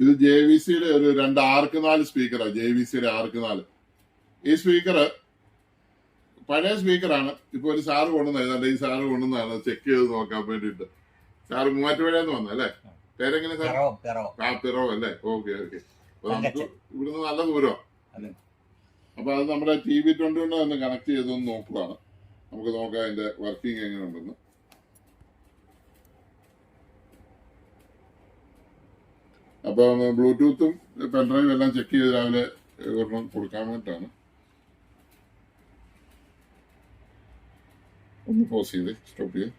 ഇത് JVCയുടെ ഒരു 2 R4 സ്പീക്കറാണ്. JVCയുടെ R4. ഈ സ്പീക്കർ പഴയ സ്പീക്കറാണ്. ഇപ്പൊ ഒരു സാറ് കൊണ്ടുവന്ന ഏതാണ്ട് ഈ സാറ് കൊണ്ടുവന്നാണ് ചെക്ക് ചെയ്ത് നോക്കാൻ വേണ്ടിട്ട്. സാറ് മൂവാറ്റുപുഴയെന്ന് വന്നല്ലേ? പേരെങ്ങനെ സാർ? പിറോ അല്ലേ? ഓക്കെ. അപ്പൊ നമുക്ക് ഇവിടുന്ന് നല്ല ദൂരമാണ്. അപ്പൊ അത് നമ്മുടെ TV20 കൊണ്ട് ഒന്ന് കണക്ട് ചെയ്തൊന്ന് നോക്കുകയാണ്. നമുക്ക് നോക്കാം അതിന്റെ വർക്കിംഗ് എങ്ങനെയുണ്ടെന്ന്. അപ്പൊ ബ്ലൂടൂത്തും പെൻഡ്രൈവും എല്ലാം ചെക്ക് ചെയ്ത് രാവിലെ ഒരെണ്ണം കൊടുക്കാൻ വേണ്ടിയിട്ടാണ്. ഒന്ന് പോസ് ചെയ്ത് സ്റ്റോപ്പ് ചെയ്ത്.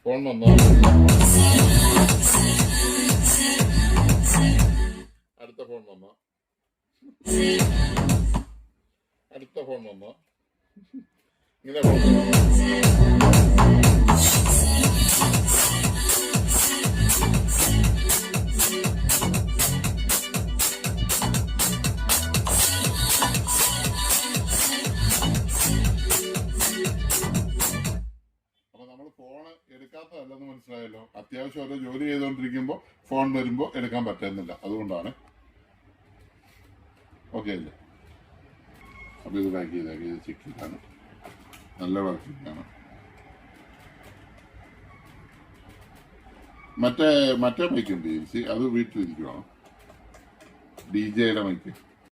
ഫോൺ വന്നോ? അടുത്ത ഫോൺ വന്നോ? അടുത്ത ഫോൺ വന്നോ? ഇങ്ങനെ ഫോൺ ഫോണ് എടുക്കാത്തതല്ലെന്ന് മനസ്സിലായല്ലോ. അത്യാവശ്യം ഓരോ ജോലി ചെയ്തുകൊണ്ടിരിക്കുമ്പോൾ ഫോൺ വരുമ്പോൾ എടുക്കാൻ പറ്റുന്നില്ല. അതുകൊണ്ടാണ്. ഓക്കെ അല്ലേ? അപ്പൊ ഇത് ബാക്ക് ചെയ്ത് ചെക്ക് ചെയ്താണ്. നല്ല വർക്കിംഗ് ആണ്. മറ്റേ മൈക്കുണ്ട് JVC, അത് വീട്ടിലിരിക്കുവാണ്. DJയുടെ മൈക്ക്.